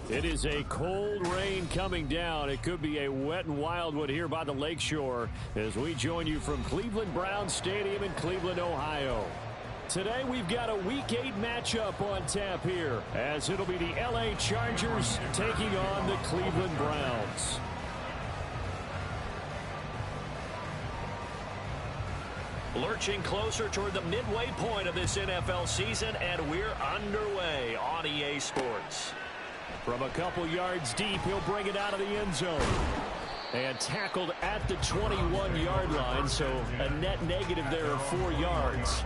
It is a cold rain coming down. It could be a wet and wild one here by the lakeshore as we join you from Cleveland Browns Stadium in Cleveland, Ohio. Today we've got a Week 8 matchup on tap here as it'll be the LA Chargers taking on the Cleveland Browns. Lurching closer toward the midway point of this NFL season, and we're underway on EA Sports. From a couple yards deep, he'll bring it out of the end zone. And tackled at the 21-yard line, so a net negative there of 4 yards.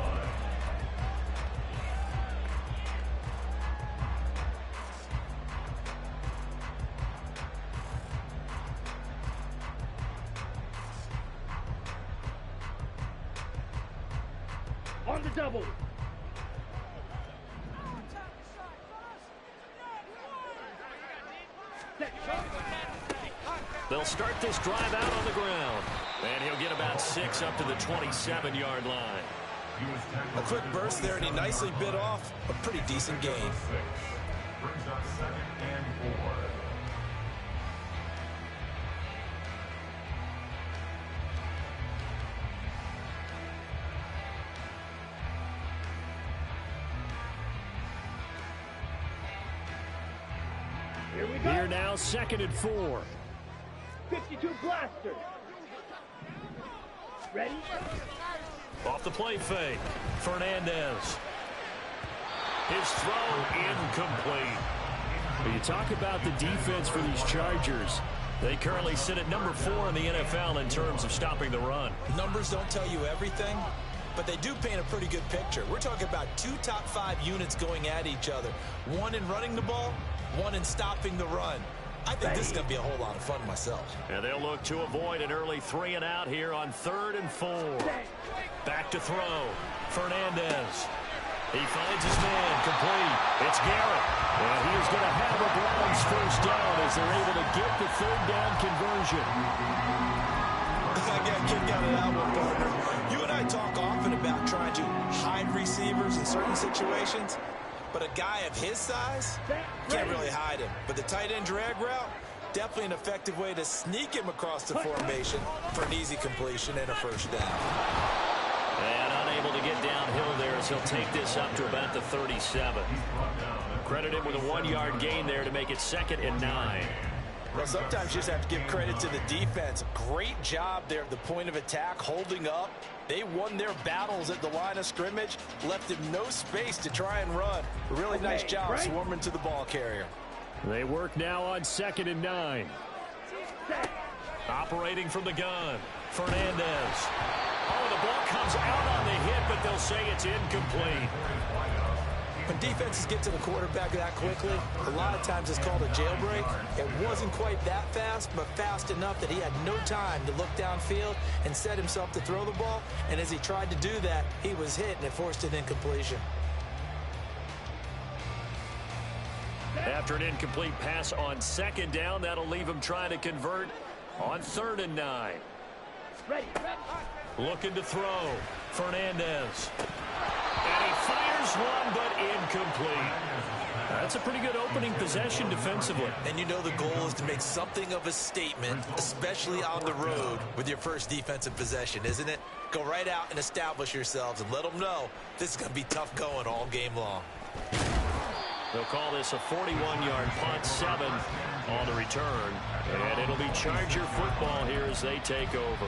On the double. They'll start this drive out on the ground. And he'll get about 6 up to the 27-yard line. A quick burst there, and he nicely bit off a pretty decent gain. Brings up 2nd and 4. Here we go. Here now, 2nd and 4. 52 blaster. Ready? Off the play fake. Fernandez. His throw incomplete. When you talk about the defense for these Chargers, they currently sit at number 4 in the NFL in terms of stopping the run. Numbers don't tell you everything, but they do paint a pretty good picture. We're talking about 2 top 5 units going at each other. One in running the ball, one in stopping the run. I think this is going to be a whole lot of fun myself. And they'll look to avoid an early 3 and out here on 3rd and 4. Back to throw. Fernandez. He finds his man, complete. It's Garrett. And he is going to have a Browns first down as they're able to get the 3rd down conversion. I got a kick out of that one, partner. You and I talk often about trying to hide receivers in certain situations. But a guy of his size, can't really hide him. But the tight end drag route, definitely an effective way to sneak him across the formation for an easy completion and a first down. And unable to get downhill there as he'll take this up to about the 37. Credit him with a 1-yard gain there to make it 2nd and 9. Well, sometimes you just have to give credit to the defense. Great job there at the point of attack, holding up. They won their battles at the line of scrimmage, left him no space to try and run. A really nice job swarming to the ball carrier. They work now on 2nd and 9. Operating from the gun, Fernandez. Oh, the ball comes out on the hit, but they'll say it's incomplete. When defenses get to the quarterback that quickly, a lot of times it's called a jailbreak. It wasn't quite that fast, but fast enough that he had no time to look downfield and set himself to throw the ball. And as he tried to do that, he was hit, and it forced an incompletion. After an incomplete pass on 2nd down, that'll leave him trying to convert on 3rd and 9. Ready. Looking to throw. Fernandez. And he fires one, but incomplete. That's a pretty good opening possession defensively. And you know the goal is to make something of a statement, especially on the road with your first defensive possession, isn't it? Go right out and establish yourselves and let them know this is going to be tough going all game long. They'll call this a 41-yard punt, 7 on the return. And it'll be Charger football here as they take over.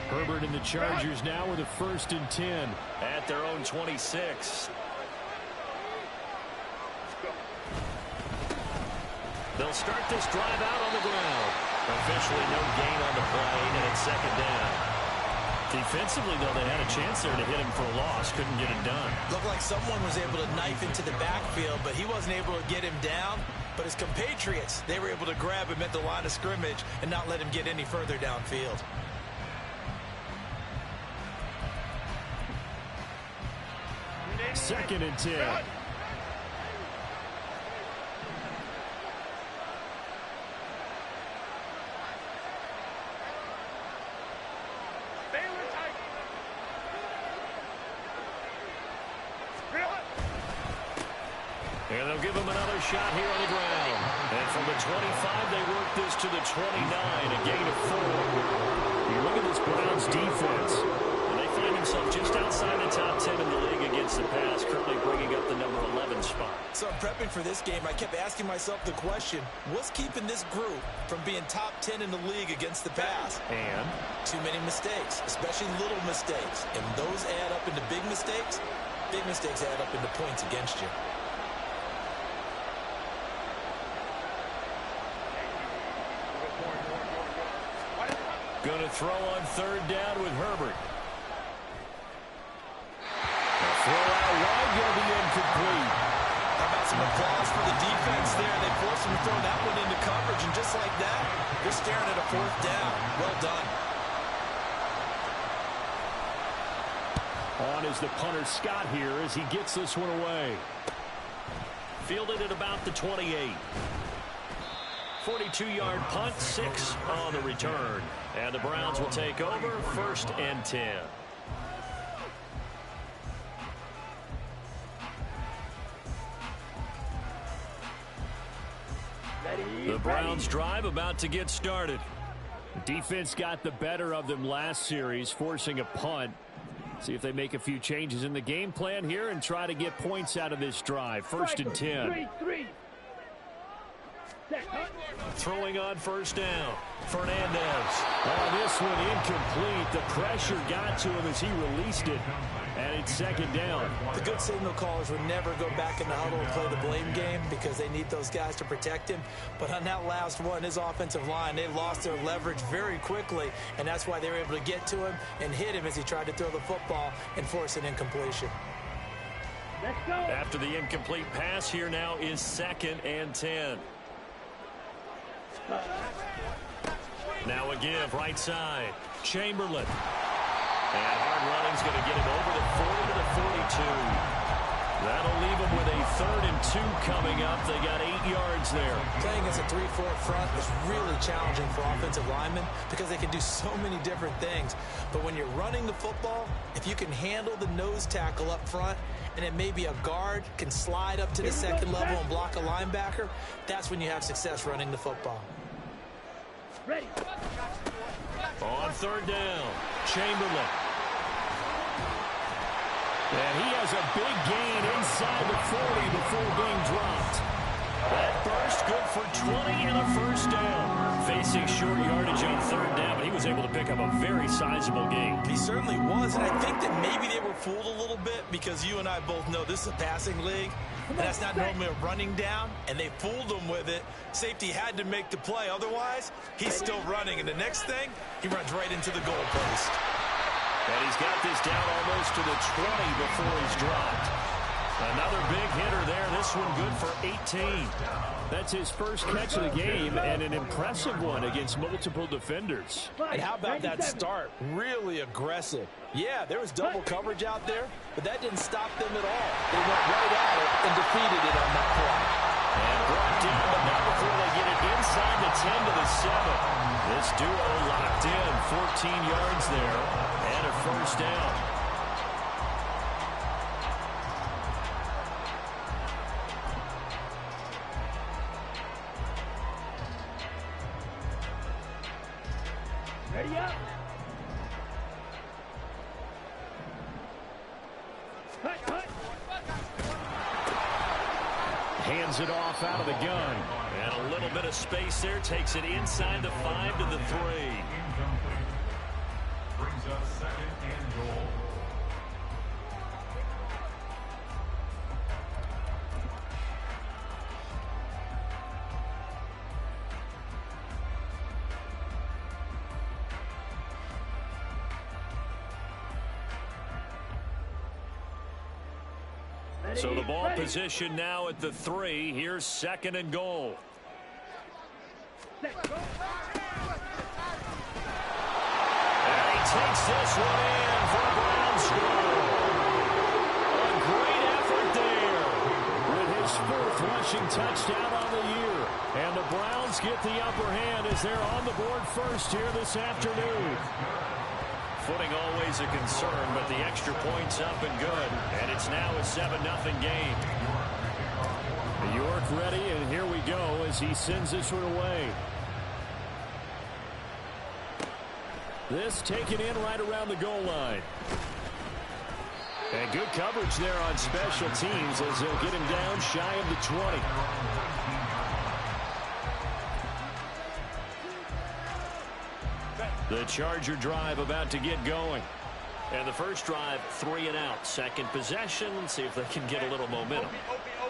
Herbert and the Chargers now with a 1st and 10 at their own 26. They'll start this drive out on the ground. Officially no gain on the play, and it's 2nd down. Defensively, though, they had a chance there to hit him for a loss. Couldn't get it done. Looked like someone was able to knife into the backfield, but he wasn't able to get him down. But his compatriots, they were able to grab him at the line of scrimmage and not let him get any further downfield. Second and 10. him another shot here on the ground. And from the 25, they work this to the 29, a gain of 4. You look at this Browns defense, and they find themselves just outside the top 10 in the league against the pass, currently bringing up the number 11 spot. So prepping for this game, I kept asking myself the question, what's keeping this group from being top 10 in the league against the pass? And too many mistakes, especially little mistakes. And those add up into big mistakes. Big mistakes add up into points against you. going to throw on third down with Herbert. The throw out wide going to be incomplete. How about some applause for the defense there? They forced him to throw that one into coverage, and just like that, they're staring at a fourth down. Well done. On is the punter Scott here as he gets this one away. Fielded at about the 28. 42-yard punt, 6 on the return. And the Browns will take over, 1st and 10. The Browns drive about to get started. The defense got the better of them last series, forcing a punt. See if they make a few changes in the game plan here and try to get points out of this drive. 1st and 10. Throwing on first down. Fernandez. Oh, this one incomplete. The pressure got to him as he released it. And it's 2nd down. The good signal callers would never go back in the huddle and play the blame game because they need those guys to protect him. But on that last one, his offensive line, they lost their leverage very quickly. And that's why they were able to get to him and hit him as he tried to throw the football and force an incompletion. Let's go. After the incomplete pass, here now is 2nd and 10. Now a give, right side. Chamberlain. And hard running's going to get him over the 40 to the 42. That'll leave him with a 3rd and 2 coming up. They got 8 yards there. Playing against a 3-4 front is really challenging for offensive linemen because they can do so many different things. But when you're running the football, if you can handle the nose tackle up front, and it may be a guard can slide up to the 2nd level and block a linebacker, that's when you have success running the football. Ready. On 3rd down, Chamberlain. And he has a big gain inside the 40 before being dropped. That burst good for 20 and a 1st down. Facing short yardage on 3rd down, but he was able to pick up a very sizable gain. He certainly was, and I think that maybe they were fooled a little bit because you and I both know this is a passing league, and that's not normally a running down, and they fooled him with it. Safety had to make the play. Otherwise, he's still running, and the next thing, he runs right into the goal post. And he's got this down almost to the 20 before he's dropped. Another big hitter there. This one good for 18. That's his first catch of the game and an impressive one against multiple defenders. And how about that start? Really aggressive. Yeah, there was double coverage out there, but that didn't stop them at all. They went right at it and defeated it on that play. And brought down, but not before they get it inside the 10 to the 7. This duo locked in, 14 yards there, and a 1st down. Ready up. Cut. Hands it off out of the gun. And a little bit of space there. Takes it inside the 5 to the 3. Incomplete. Brings up 2nd and goal. So the ball position now at the 3. Here's 2nd and goal. And he takes this one in for a Brown score. A great effort there with his 4th rushing touchdown on the year. And the Browns get the upper hand as they're on the board first here this afternoon. Footing always a concern, but the extra point's up and good. And it's now a 7-0 game. Your kick ready, and here we go as he sends this one away. This taken in right around the goal line. And good coverage there on special teams as they'll get him down shy of the 20. The Charger drive about to get going. And the first drive, 3 and out. Second possession, see if they can get a little momentum.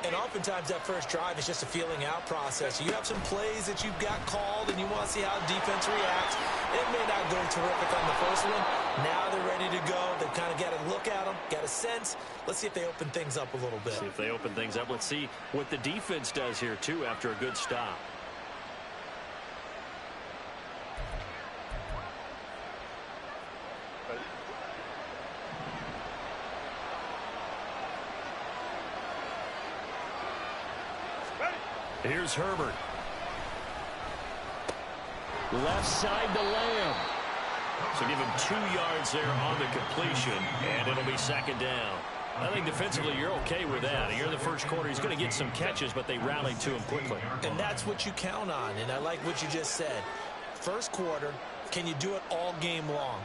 And oftentimes that first drive is just a feeling out process. You have some plays that you've got called and you want to see how defense reacts. It may not go terrific on the first one. Now they're ready to go. They've kind of got to look at them, got a sense. Let's see if they open things up a little bit. See if they open things up. Let's see what the defense does here, too, after a good stop. Here's Herbert. Left side to Lamb. So give him 2 yards there on the completion, and it'll be second down. I think defensively you're okay with that. Here in the first quarter, he's going to get some catches, but they rallied to him quickly. And that's what you count on, and I like what you just said. First quarter, can you do it all game long?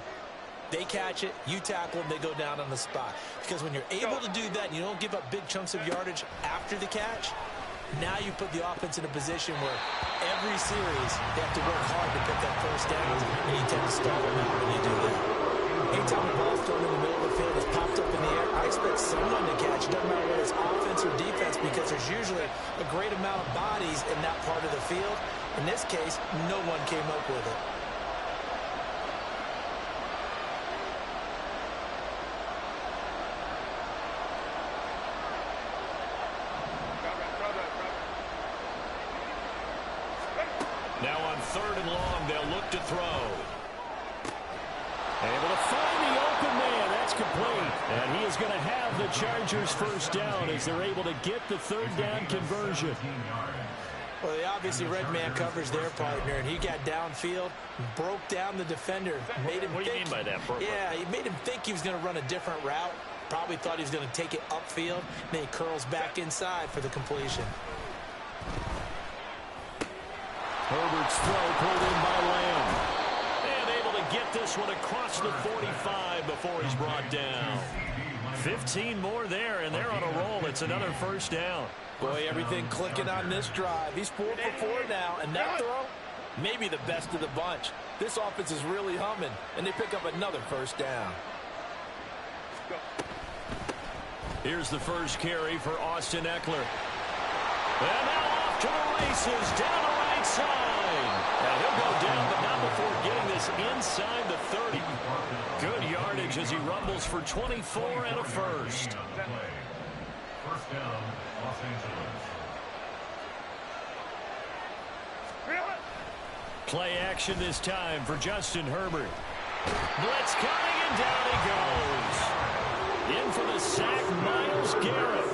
They catch it, you tackle them, they go down on the spot. Because when you're able to do that and you don't give up big chunks of yardage after the catch, now you put the offense in a position where every series they have to work hard to pick that first down, and you tend to stall them out when you do that. Anytime the ball's thrown in the middle of the field, it's popped up in the air, I expect someone to catch. It doesn't matter whether it's offense or defense, because there's usually a great amount of bodies in that part of the field. In this case, no one came up with it. Now on 3rd and long, they'll look to throw. Able to find the open man. That's complete. And he is going to have the Chargers first down as they're able to get the 3rd down conversion. Well, they obviously red man coverage their partner, and he got downfield, broke down the defender, made him What do you mean by that, Burke? Yeah, he made him think he was going to run a different route. Probably thought he was going to take it upfield. Then he curls back inside for the completion. Herbert's throw pulled in by Lamb. And able to get this one across the 45 before he's brought down. 15 more there, and they're on a roll. It's another first down. Boy, everything clicking on this drive. He's 4 for 4 now, and that throw, maybe the best of the bunch. This offense is really humming, and they pick up another first down. Here's the first carry for Austin Eckler. And now off to the races, down the right side. Now he'll go down, but not before getting this inside the 30. Good yardage as he rumbles for 24 and a first. First down, Los Angeles. Play action this time for Justin Herbert. Blitz coming, and down he goes. In for the sack, Myles Garrett.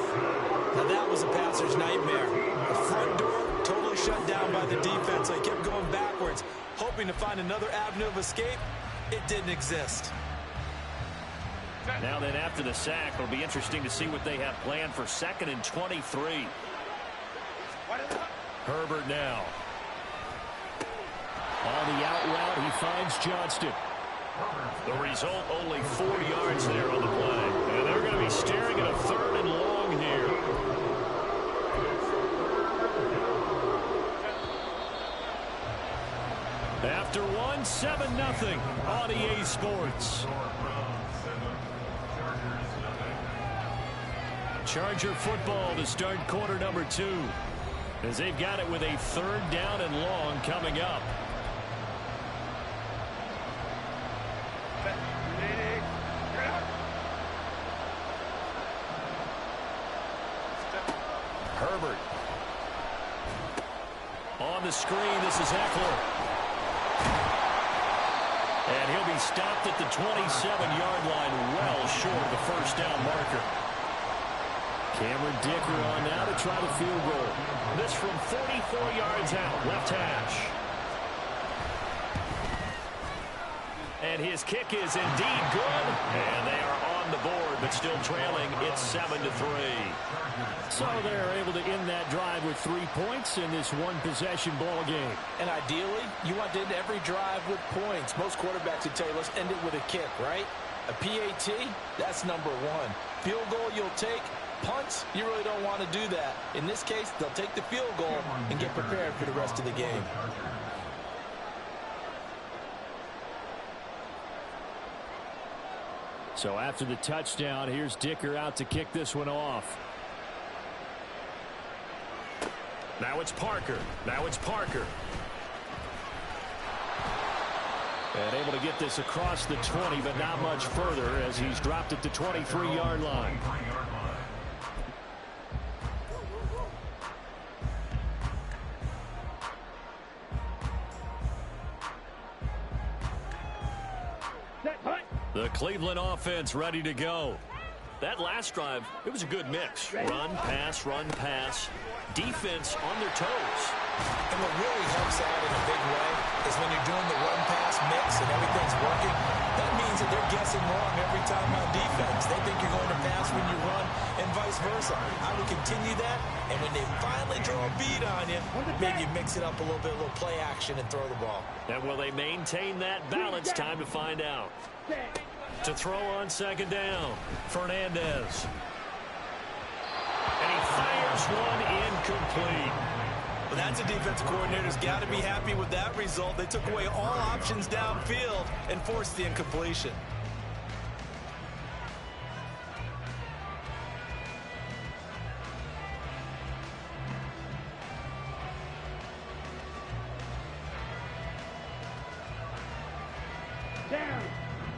Now that was a passer's nightmare. The front door totally shut down by the defense. They kept going backwards, hoping to find another avenue of escape. It didn't exist. Now then, after the sack, it'll be interesting to see what they have planned for 2nd and 23. Herbert now. On the out route, he finds Johnston. The result, only 4 yards there on the play. And they're going to be staring at a 3rd and long here. After one, 7-0 on EA Sports. Charger football to start quarter number 2, as they've got it with a 3rd down and long coming up. Herbert. On the screen, this is Eckler. And he'll be stopped at the 27-yard line, well short of the first down marker. Cameron Dicker on now to try the field goal. This from 44 yards out, left hash. And his kick is indeed good. And they are on on the board, but still trailing. It's 7-3. So they're able to end that drive with 3 points in this one-possession ball game. And ideally, you want to end every drive with points. Most quarterbacks would tell you, let's end it with a kick, right? A PAT, that's number one. Field goal you'll take. Punts, you really don't want to do that. In this case, they'll take the field goal and get prepared for the rest of the game. So after the touchdown, here's Dicker out to kick this one off. Now it's Parker. And able to get this across the 20, but not much further as he's dropped at the 23-yard line. The Cleveland offense ready to go. That last drive, it was a good mix. Run, pass. Defense on their toes. And what really helps out in a big way is when you're doing the run-pass mix and everything's working, that means that they're guessing wrong every time on defense. They think you're going to pass when you run and vice versa. I would continue that, and when they finally draw a beat on you, maybe you mix it up a little bit, a little play action, and throw the ball. And will they maintain that balance? Time to find out. To throw on second down, Fernandez. And he fires one incomplete. Well, that's a defensive coordinator's got to be happy with that result. They took away all options downfield and forced the incompletion.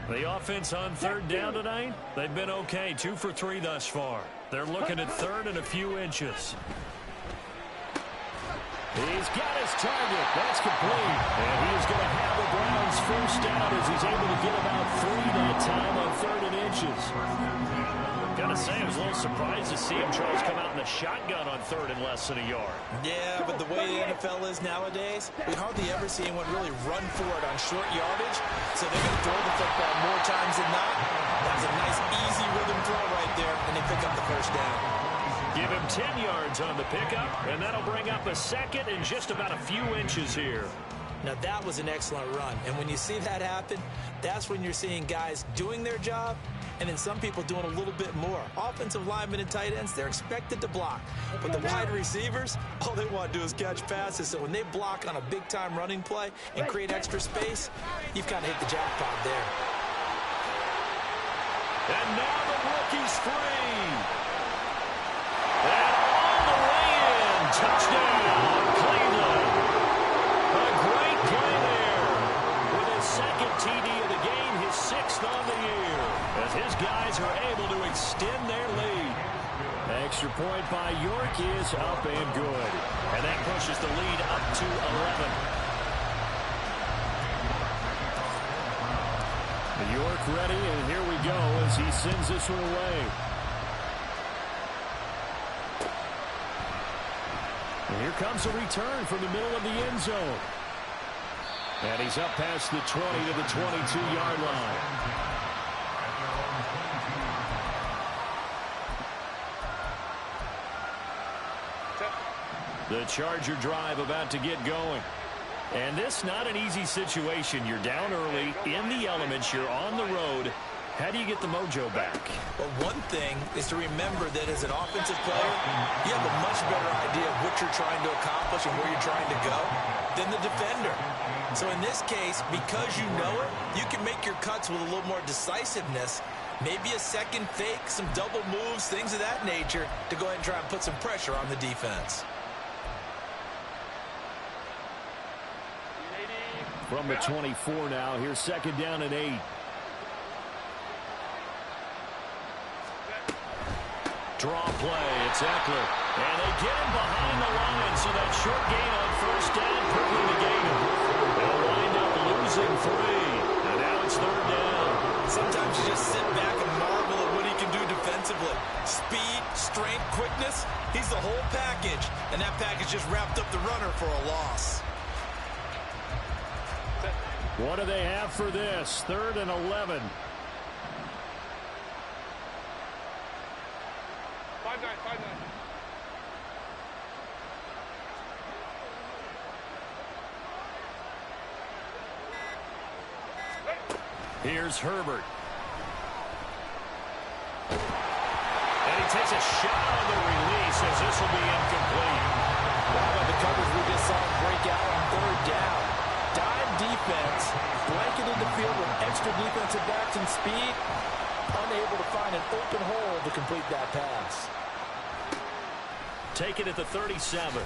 The offense on third down tonight, they've been okay. 2 for 3 thus far. They're looking at third and a few inches. He's got his target. That's complete. And he's going to have the Browns first down as he's able to get about 3 that time on third and inches. Gotta say, I was a little surprised to see him, Charles, come out in the shotgun on third and less than a yard. Yeah, but the way the NFL is nowadays, we hardly ever see anyone really run for it on short yardage. So they're going to throw the football more times than not. That's a nice, easy rhythm throw right there, and they pick up the first down. Give him 10 yards on the pickup, and that'll bring up a second and just about a few inches here. Now, that was an excellent run. And when you see that happen, that's when you're seeing guys doing their job and then some people doing a little bit more. Offensive linemen and tight ends, they're expected to block. But the wide receivers, all they want to do is catch passes. So when they block on a big-time running play and create extra space, you've kind of hit the jackpot there. And now the rookie's free. And all the way in. Touchdown, Cleveland. A great play there. With his second TD of the game, his 6th on the year. As his guys are able to extend their lead. Extra point by York is up and good. And that pushes the lead up to 11. York ready, and here we go as he sends this one away. And here comes a return from the middle of the end zone. And he's up past the 20 to the 22-yard line. The Charger drive about to get going. And this not an easy situation. You're down early, in the elements, you're on the road. How do you get the mojo back? Well, one thing is to remember that as an offensive player, you have a much better idea of what you're trying to accomplish and where you're trying to go than the defender. So in this case, because you know it, you can make your cuts with a little more decisiveness. Maybe a second fake, some double moves, things of that nature to go ahead and try and put some pressure on the defense. From the 24 now, here's second down and 8. Draw play, it's Eckler. And they get him behind the line, so that short gain on first down quickly to gain him. They'll wind up losing 3. And now it's third down. Sometimes you just sit back and marvel at what he can do defensively. Speed, strength, quickness, he's the whole package. And that package just wrapped up the runner for a loss. What do they have for this? 3rd and 11. Here's Herbert. And he takes a shot on the release as this will be incomplete. Wow, the coverage we just saw break out on third down. Dime defense, blanketed the field with extra defensive backs and speed, unable to find an open hole to complete that pass. Take it at the 37.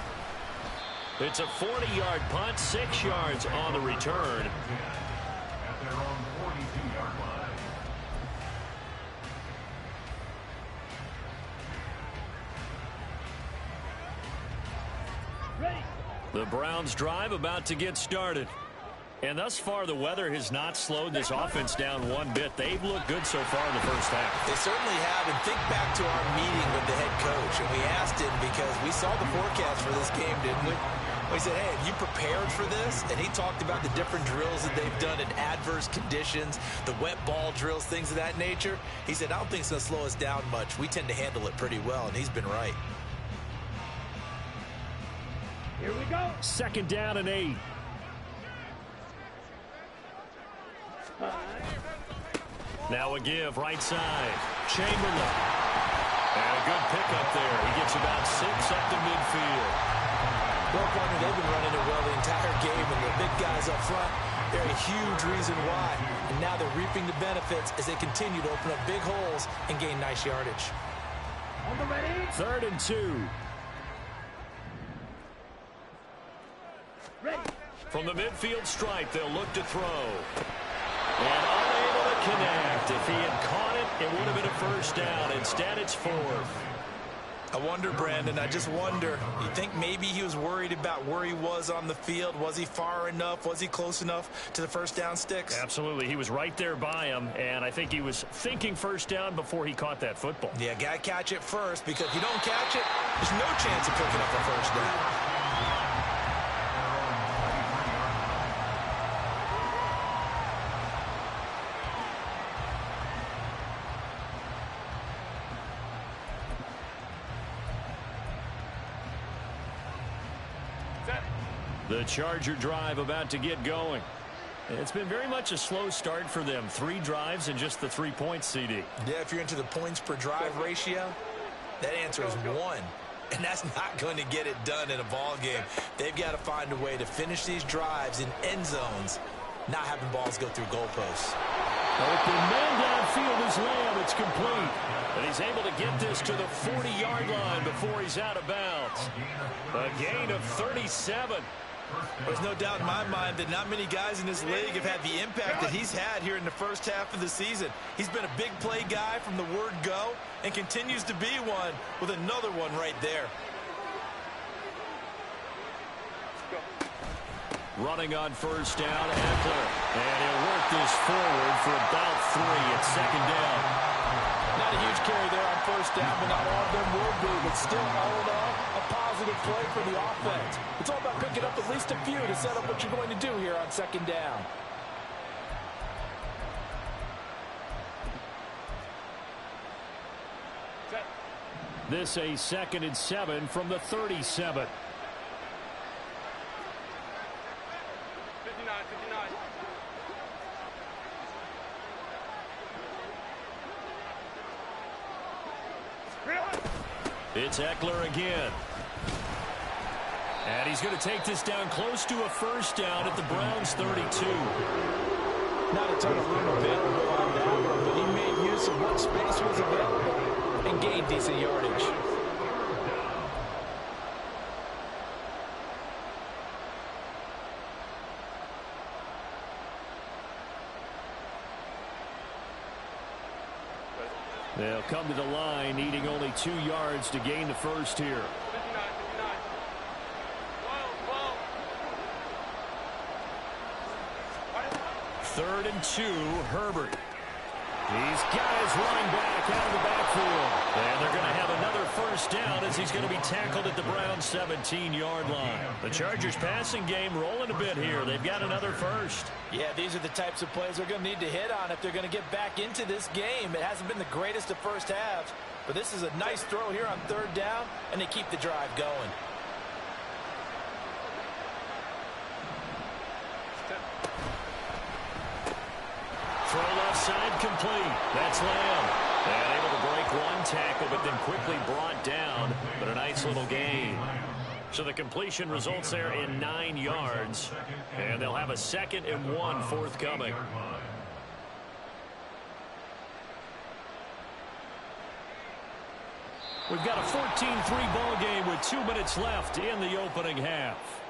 It's a 40-yard punt, 6 yards on the return. At their own 42-yard line. Ready. The Browns drive about to get started. And thus far, the weather has not slowed this offense down one bit. They've looked good so far in the first half. They certainly have. And think back to our meeting with the head coach. And we asked him because we saw the forecast for this game, didn't we? We said, hey, have you prepared for this? And he talked about the different drills that they've done in adverse conditions, the wet ball drills, things of that nature. He said, I don't think it's going to slow us down much. We tend to handle it pretty well, and he's been right. Here we go. 2nd down and 8. Now a give, right side. Chamberlain. And a good pickup there. He gets about 6 up to midfield. Well, partner, they've been running it well the entire game, and the big guys up front, they're a huge reason why. And now they're reaping the benefits as they continue to open up big holes and gain nice yardage. On the ready. 3rd and 2. Ready. From the midfield stripe, they'll look to throw. And unable to connect. If he had caught it, it would have been a first down. Instead, it's 4th. I wonder, Brandon, I just wonder, you think maybe he was worried about where he was on the field? Was he far enough? Was he close enough to the first down sticks? Absolutely. He was right there by him, and I think he was thinking first down before he caught that football. Yeah, got to catch it first, because if you don't catch it, there's no chance of picking up a first down. The Charger drive about to get going. It's been very much a slow start for them. 3 drives and just the 3 points, CD. Yeah, if you're into the points per drive ratio, that answer is 1. And that's not going to get it done in a ball game. They've got to find a way to finish these drives in end zones, not having balls go through goalposts. Open man downfield is Lamb. It's complete. And he's able to get this to the 40-yard line before he's out of bounds. A gain of 37. There's no doubt in my mind that not many guys in this league have had the impact that he's had here in the first half of the season. He's been a big play guy from the word go and continues to be one with another one right there. Running on first down, Eckler. And he'll work this forward for about 3 at 2nd down. Not a huge carry there on first down, but not all of them will be. But still, all in all, a positive play for the offense. It's all about picking up at least a few to set up what you're going to do here on 2nd down. This a 2nd and 7 from the 37. 59. It's Eckler again. And he's going to take this down close to a first down at the Browns' 32. Not a ton of room available on that one, but he made use of what space was available and gained decent yardage. They'll come to the line, needing only 2 yards to gain the first here. 3rd and 2, Herbert. He's got his running back out of the backfield. And they're going to have another first down as he's going to be tackled at the Browns' 17-yard line. The Chargers' passing game rolling a bit here. They've got another first. Yeah, these are the types of plays they're going to need to hit on if they're going to get back into this game. It hasn't been the greatest of first halves, but this is a nice throw here on 3rd down, and they keep the drive going. Throws side complete. That's Lamb. And able to break one tackle, but then quickly brought down. But a nice little gain. So the completion results there in 9 yards. And they'll have a 2nd and 1 forthcoming. We've got a 14-3 ball game with 2 minutes left in the opening half.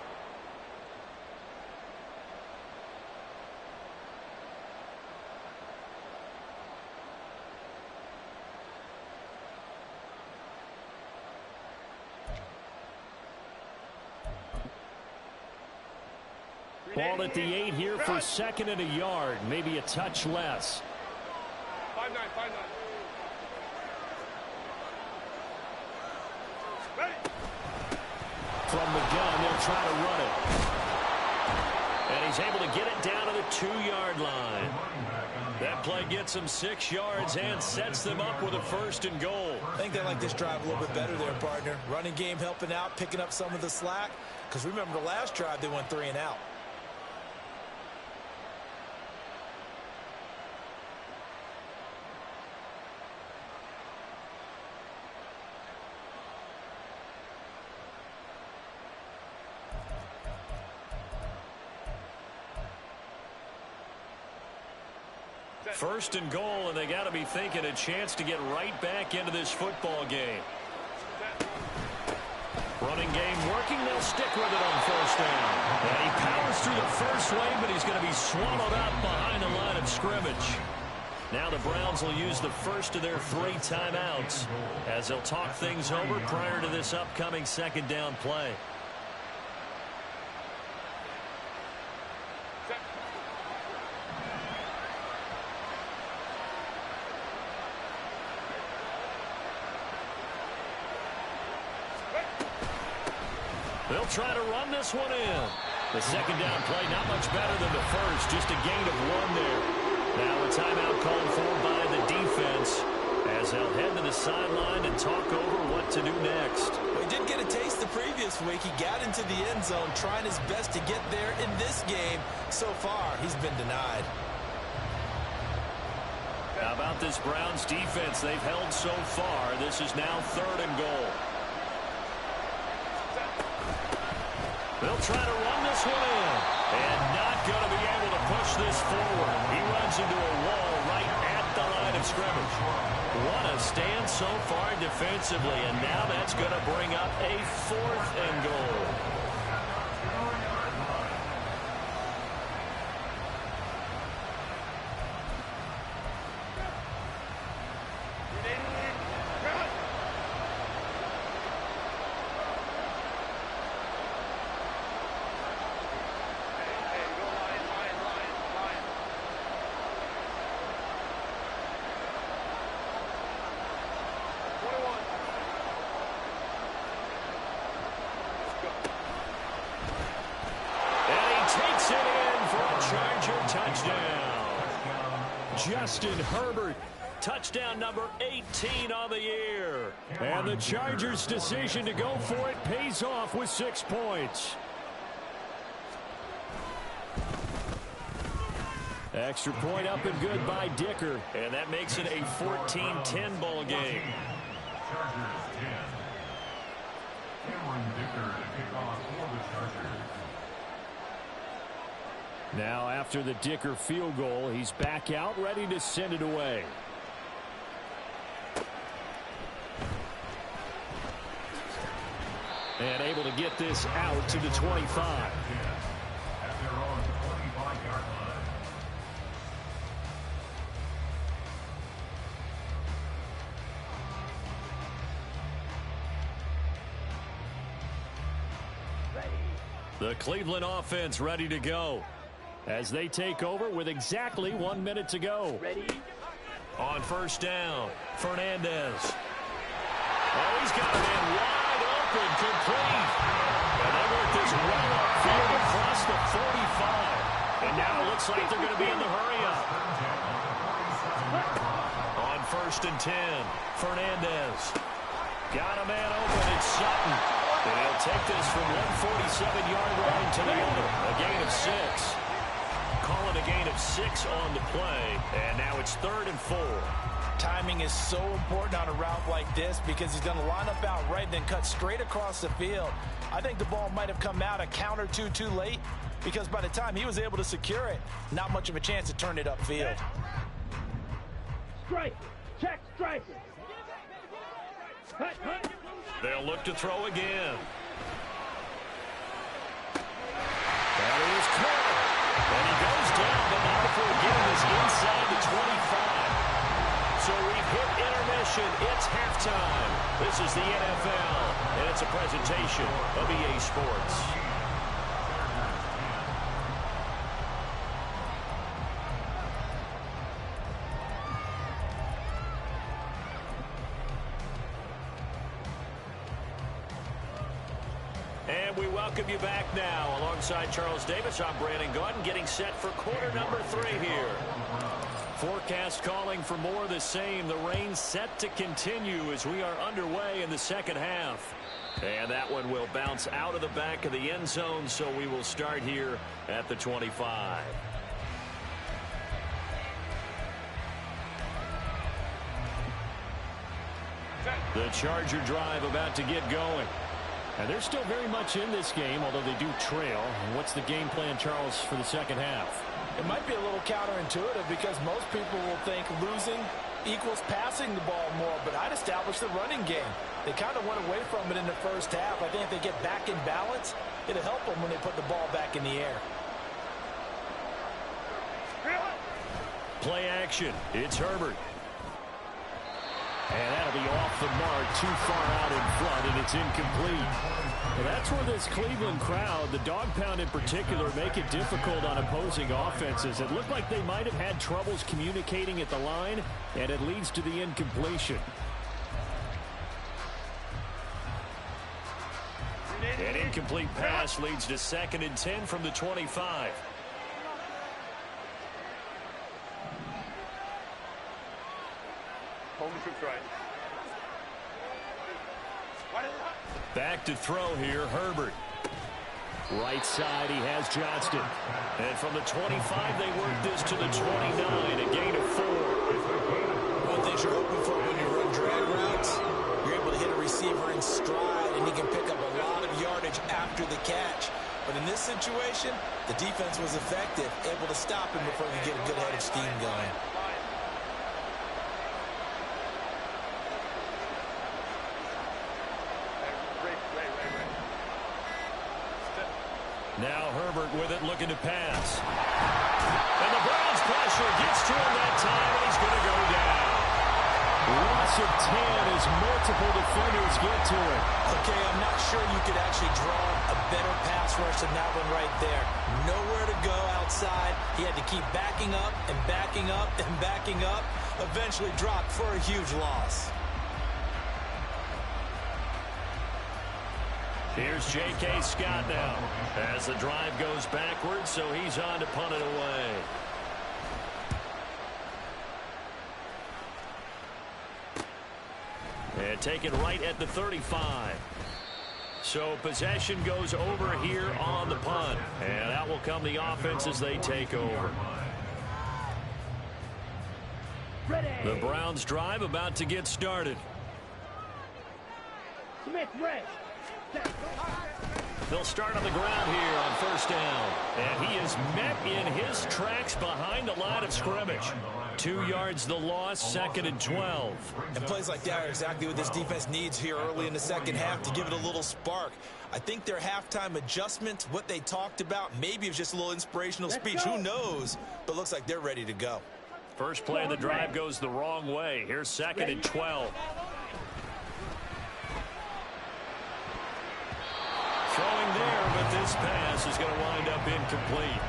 Ball at the 8 here for 2nd and a yard, maybe a touch less. 5-9, 5-9. Ready. From the gun, they'll try to run it. And he's able to get it down to the 2-yard line. That play gets them 6 yards and sets them up with a 1st and goal. I think they like this drive a little bit better there, partner. Running game helping out, picking up some of the slack. Because remember the last drive, they went 3 and out. First and goal, and they got to be thinking a chance to get right back into this football game. Running game working. They'll stick with it on 1st down. And he powers through the first wave, but he's going to be swallowed up behind the line of scrimmage. Now the Browns will use the first of their 3 timeouts as they'll talk things over prior to this upcoming 2nd down play. They'll try to run this one in. The 2nd down play not much better than the first, just a gain of 1 there. Now a timeout called for by the defense as they'll head to the sideline and talk over what to do next. Well, he did get a taste the previous week. He got into the end zone trying his best to get there in this game. So far, he's been denied. How about this Browns defense? They've held so far. This is now 3rd and goal. They'll try to run this one in. And not going to be able to push this forward. He runs into a wall right at the line of scrimmage. What a stand so far defensively. And now that's going to bring up a 4th and goal. Justin Herbert, touchdown number 18 on the year. And the Chargers' decision to go for it pays off with 6 points. Extra point up and good by Dicker. And that makes it a 14-10 ball game. Chargers 10. Cameron Dicker to kick off for the Chargers. Now after the Dicker field goal, he's back out ready to send it away. And able to get this out to the 25. At their own 25-yard line. The Cleveland offense ready to go as they take over with exactly 1 minute to go. Ready. On 1st down, Fernandez. Oh, he's got it in wide open, complete. And they work this well upfield across the 45. And now it looks like they're going to be in the hurry-up. On 1st and 10, Fernandez. Got a man open, it's Sutton. And he'll take this from 147-yard line to the other. A gain of 6. Call it a gain of 6 sacks on the play, and now it's 3rd and 4. Timing is so important on a route like this because he's going to line up out right and then cut straight across the field. I think the ball might have come out a count or two too late because by the time he was able to secure it, not much of a chance to turn it upfield. Strike. Check striker. They'll look to throw again. That is caught. And he goes down, but not before getting this inside the 25. So we've hit intermission. It's halftime. This is the NFL, and it's a presentation of EA Sports. And we welcome you back now. Alongside Charles Davis, I'm Brandon Gaudin, getting set for quarter number 3 here. Forecast calling for more of the same. The rain set to continue as we are underway in the second half. And that one will bounce out of the back of the end zone, so we will start here at the 25. The Charger drive about to get going. And they're still very much in this game, although they do trail. And what's the game plan, Charles, for the second half? It might be a little counterintuitive because most people will think losing equals passing the ball more, but I'd establish the running game. They kind of went away from it in the first half. I think if they get back in balance, it'll help them when they put the ball back in the air. Play action. It's Herbert. And that'll be off the mark, too far out in front, and it's incomplete. Well, that's where this Cleveland crowd, the dog pound in particular, make it difficult on opposing offenses. It looked like they might have had troubles communicating at the line, and it leads to the incompletion. An incomplete pass leads to 2nd and 10 from the 25. Back to throw here, Herbert. Right side, he has Johnston. And from the 25, they work this to the 29, a gain of 4. One thing you're hoping for when you run drag routes, you're able to hit a receiver in stride, and he can pick up a lot of yardage after the catch. But in this situation, the defense was effective, able to stop him before he could get a good head of steam going. Now Herbert with it, looking to pass. And the Browns pressure gets to him that time, and he's going to go down. Loss of 10 as multiple defenders get to it. Okay, I'm not sure you could actually draw a better pass rush than that one right there. Nowhere to go outside. He had to keep backing up and backing up and backing up. Eventually dropped for a huge loss. Here's J.K. Scott now as the drive goes backwards, so he's on to punt it away. And taken right at the 35. So possession goes over here on the punt. And out will come the offense as they take over. The Browns drive about to get started. Smith, red. They'll start on the ground here on 1st down. And he is met in his tracks behind the line of scrimmage. 2 yards the loss, 2nd and 12. And plays like that are exactly what this defense needs here early in the second half to give it a little spark. I think their halftime adjustment, what they talked about, maybe it was just a little inspirational speech. Who knows? But looks like they're ready to go. First play of the drive goes the wrong way. Here's 2nd and 12. Throwing there, but this pass is going to wind up incomplete.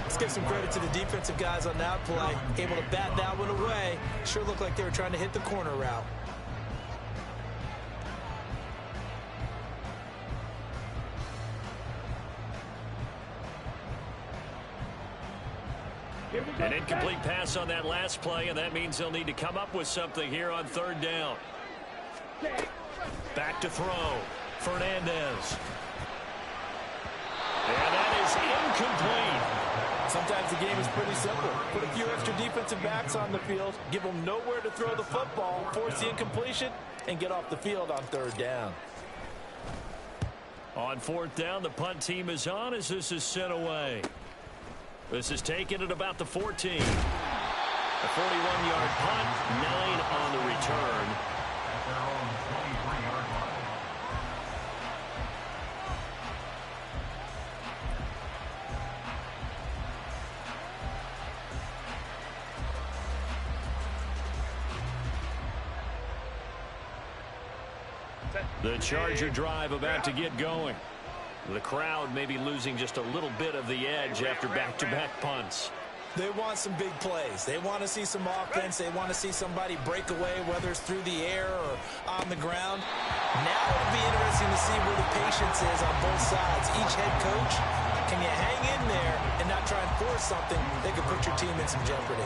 Let's give some credit to the defensive guys on that play. Able to bat that one away. Sure looked like they were trying to hit the corner route. An incomplete pass on that last play, and that means they'll need to come up with something here on 3rd down. Back to throw. Fernandez. And that is incomplete. Some sometimes the game is pretty simple. Put a few extra defensive backs on the field, give them nowhere to throw the football, force the incompletion, and get off the field on third down. On fourth down, the punt team is on as this is sent away. This is taken at about the 14. A 41-yard punt, 9 on the return. At their own 23-yard line. The Charger drive about to get going. The crowd may be losing just a little bit of the edge after back-to-back punts. They want some big plays. They want to see some offense. They want to see somebody break away, whether it's through the air or on the ground. Now it'll be interesting to see where the patience is on both sides. Each head coach, can you hang in there and not try and force something that could put your team in some jeopardy?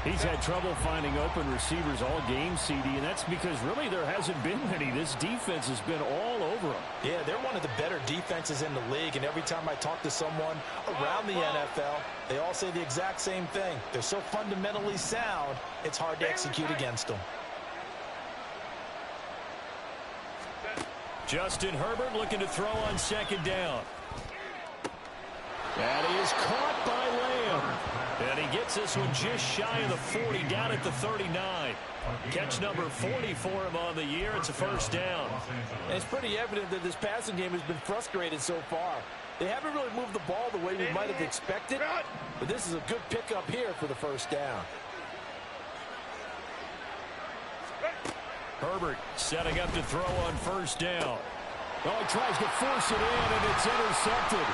He's had trouble finding open receivers all game, CD, and that's because really there hasn't been many. This defense has been all over him. Yeah, they're one of the better defenses in the league, and every time I talk to someone around the NFL, they all say the exact same thing. They're so fundamentally sound, it's hard to execute against them. Justin Herbert looking to throw on second down. That is caught by Lamb. And he gets this one just shy of the 40, down at the 39. Catch number 40 for him on the year. It's a first down. And it's pretty evident that this passing game has been frustrated so far. They haven't really moved the ball the way we might have expected, but this is a good pickup here for the first down. Herbert setting up to throw on first down. Oh, he tries to force it in, and it's intercepted.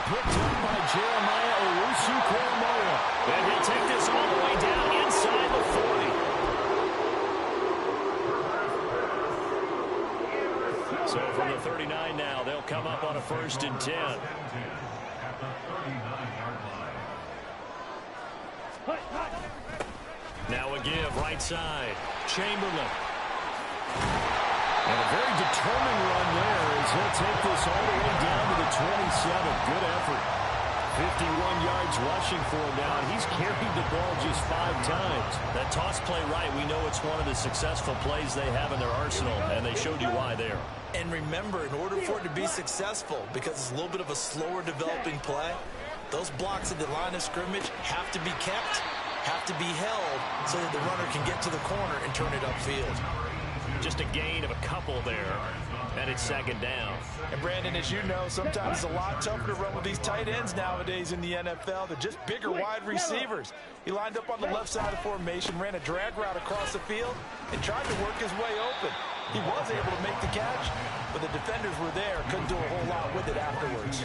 Picked up by Jeremiah Owusu-Koramoah. And he'll take this all the way down inside the 40. So from the 39 now, they'll come up on a 1st and 10. At the 39-yard line. Now a give, right side. Chamberlain. And a very determined run there as he'll take this all the way down to the 27. Good effort. 51 yards rushing for him now, and he's carried the ball just 5 times. That toss play right, we know it's one of the successful plays they have in their arsenal, and they showed you why there. And remember, in order for it to be successful, because it's a little bit of a slower developing play, those blocks at the line of scrimmage have to be kept, have to be held, so that the runner can get to the corner and turn it upfield. Just a gain of a couple there, and it's second down. And Brandon, as you know, sometimes it's a lot tougher to run with these tight ends nowadays in the NFL. They're just bigger wide receivers. He lined up on the left side of formation, ran a drag route across the field, and tried to work his way open. He was able to make the catch, but the defenders were there, couldn't do a whole lot with it afterwards.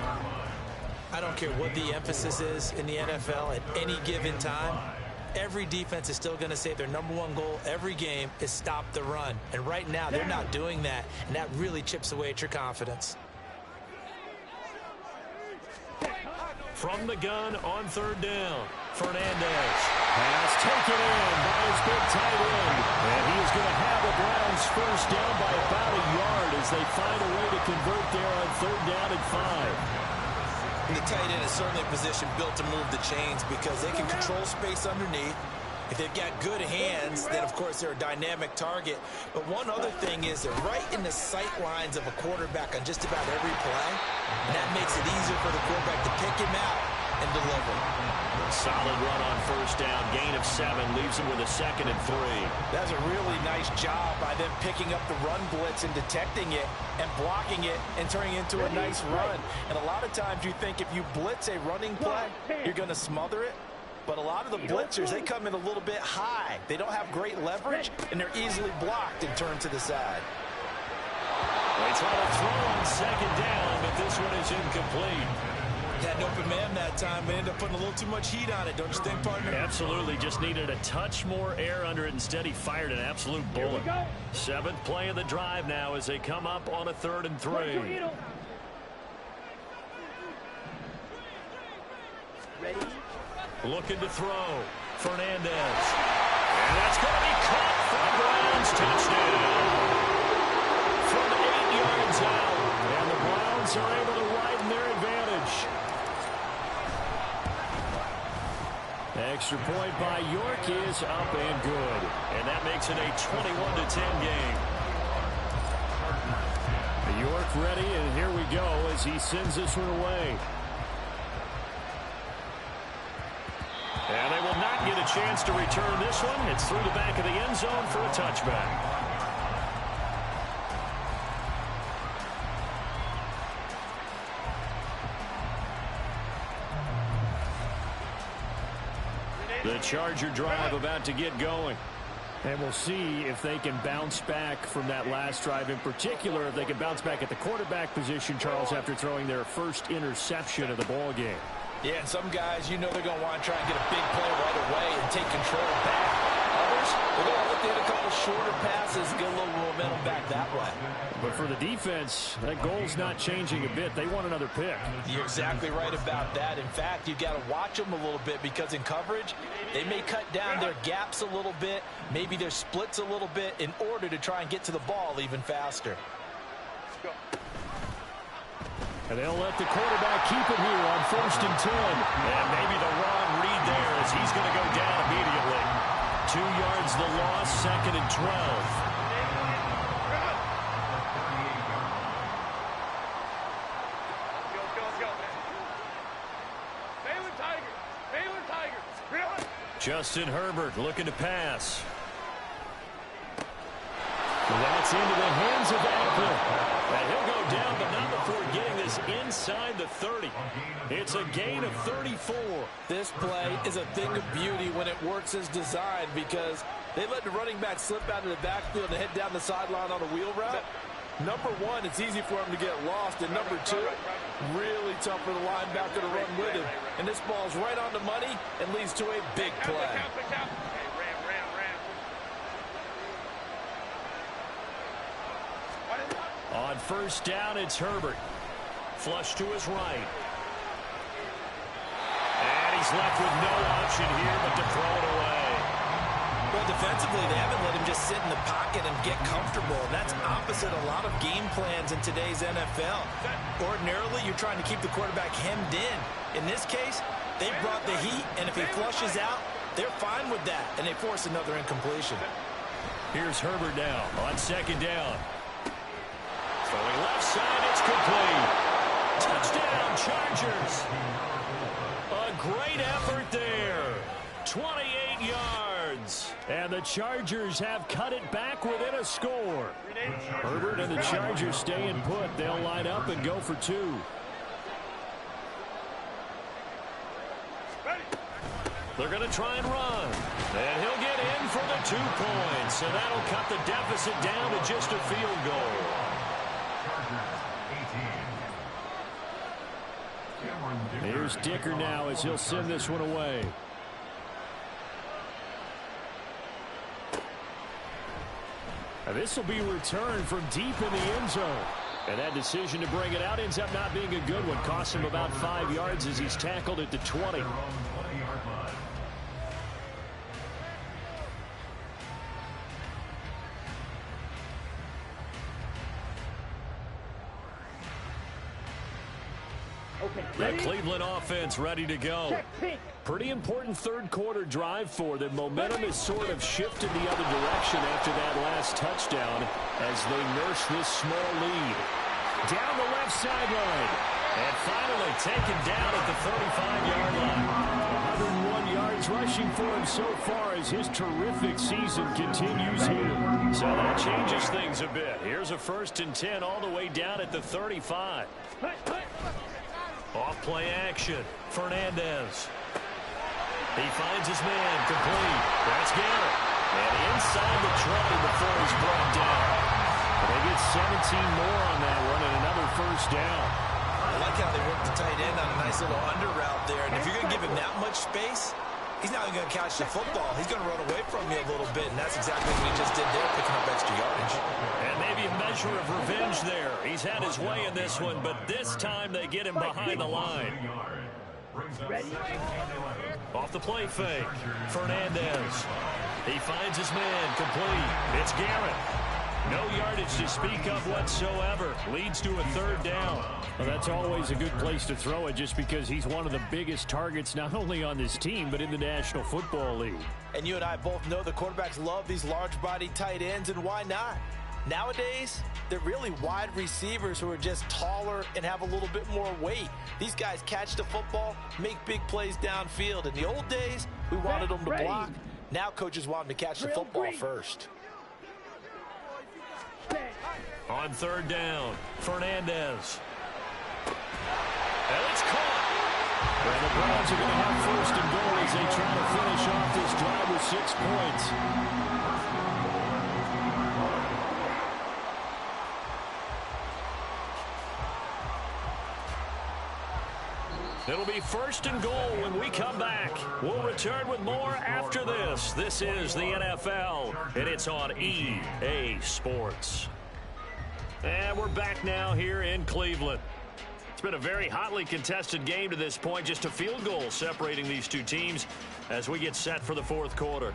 I don't care what the emphasis is in the NFL at any given time. Every defense is still going to say their #1 goal every game is stop the run. And right now, they're not doing that, and that really chips away at your confidence. From the gun on 3rd down, Fernandez. Pass taken in by his big tight end. And he is going to have the Browns first down by about a yard as they find a way to convert there on 3rd down and 5. The tight end is certainly a position built to move the chains because they can control space underneath. If they've got good hands, then of course they're a dynamic target. But one other thing is they're right in the sight lines of a quarterback on just about every play. And that makes it easier for the quarterback to pick him out and deliver. Solid run on 1st down. Gain of 7 leaves him with a 2nd and 3. That's a really nice job by them picking up the run blitz and detecting it and blocking it and turning it into a nice run. And a lot of times you think if you blitz a running play, you're going to smother it. But a lot of the blitzers, they come in a little bit high. They don't have great leverage, and they're easily blocked and turned to the side. They try to throw on 2nd down, but this one is incomplete. Had an open man that time, but ended up putting a little too much heat on it, don't you think, partner? Absolutely. Just needed a touch more air under it. Instead, he fired an absolute bullet. 7th play of the drive now as they come up on a 3rd and 3. Ready? Looking to throw. Fernandez. And that's going to be caught for the Browns. Touchdown. From 8 yards out. And the Browns are able to widen their advantage. Extra point by York is up and good. And that makes it a 21-10 game. York ready, and here we go as he sends this one away. And they will not get a chance to return this one. It's through the back of the end zone for a touchback. The Charger drive about to get going. And we'll see if they can bounce back from that last drive. In particular, if they can bounce back at the quarterback position, Charles, after throwing their first interception of the ball game. Yeah, and some guys, you know they're going to want to try and get a big play right away and take control back. Others, they're going to look to hit a couple shorter passes and get a little momentum back that way. But for the defense, that goal's not changing a bit. They want another pick. You're exactly right about that. In fact, you've got to watch them a little bit because in coverage, they may cut down their gaps a little bit, maybe their splits a little bit in order to try and get to the ball even faster. And they'll let the quarterback keep it here on 1st and 10. And maybe the wrong read there as he's going to go down immediately. 2 yards the loss, 2nd and 12. Justin Herbert looking to pass. That's into the hands of Apple. And he'll go down, but not before getting this inside the 30. It's a gain of 34. This play is a thing of beauty when it works as designed because they let the running back slip out of the backfield and head down the sideline on a wheel route. Number one, it's easy for him to get lost. And number two, really tough for the linebacker to run with him. And this ball's right on the money and leads to a big play. On 1st down, it's Herbert. Flush to his right. And he's left with no option here but to throw it away. Well, defensively, they haven't let him just sit in the pocket and get comfortable. That's opposite a lot of game plans in today's NFL. Ordinarily, you're trying to keep the quarterback hemmed in. In this case, they brought the heat, and if he flushes out, they're fine with that, and they force another incompletion. Here's Herbert now on 2nd down. Throwing left side, it's complete. Touchdown, Chargers. A great effort there. 28 yards. And the Chargers have cut it back within a score. Herbert and the Chargers staying put. They'll line up and go for 2. They're going to try and run. And he'll get in for the 2 points. And that'll cut the deficit down to just a field goal. Here's Dicker now as he'll send this one away. And this will be returned from deep in the end zone. And that decision to bring it out ends up not being a good one. Costs him about 5 yards as he's tackled at the 20. The Cleveland offense ready to go. Pretty important 3rd quarter drive for them. Momentum has sort of shifted the other direction after that last touchdown as they nurse this small lead. Down the left sideline. And finally taken down at the 35-yard line. 101 yards rushing for him so far as his terrific season continues here. So that changes things a bit. Here's a 1st and 10 all the way down at the 35. Off play action. Fernandez. He finds his man complete. That's Garrett. And inside the 20 before he's brought down. They get 17 more on that one and another 1st down. I like how they work the tight end on a nice little under route there. And if you're going to give him that much space, he's not even going to catch the football. He's going to run away from you a little bit, and that's exactly what he just did there, picking up extra yardage. And maybe a measure of revenge there. He's had his way in this one, but this time they get him behind the line. Off the play fake. Fernandez. He finds his man complete. It's Garrett. No yardage to speak of whatsoever. Leads to a third down. Well, that's always a good place to throw it just because he's one of the biggest targets not only on this team but in the National Football League. And you and I both know the quarterbacks love these large-bodied tight ends, and why not? Nowadays, they're really wide receivers who are just taller and have a little bit more weight. These guys catch the football, make big plays downfield. In the old days, we wanted them to block. Now coaches want them to catch the football first. On third down, Fernandez. And it's caught. And the Browns are going to have first and goal as they try to finish off this drive with 6 points. It'll be first and goal when we come back. We'll return with more after this. This is the NFL, and it's on EA Sports. And we're back now here in Cleveland. It's been a very hotly contested game to this point. Just a field goal separating these two teams as we get set for the fourth quarter.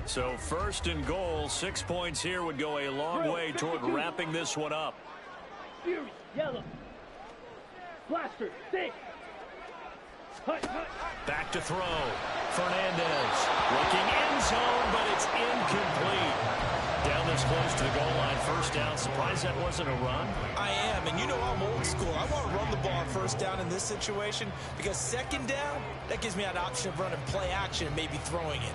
So first and goal, 6 points here would go a long way toward wrapping this one up. Fury, yellow. Blaster, thick. Back to throw. Fernandez looking end zone, but it's incomplete. Down this close to the goal line, first down. Surprised that wasn't a run? I am, and you know I'm old school. I want to run the ball on first down in this situation because second down, that gives me an option of running play action and maybe throwing it.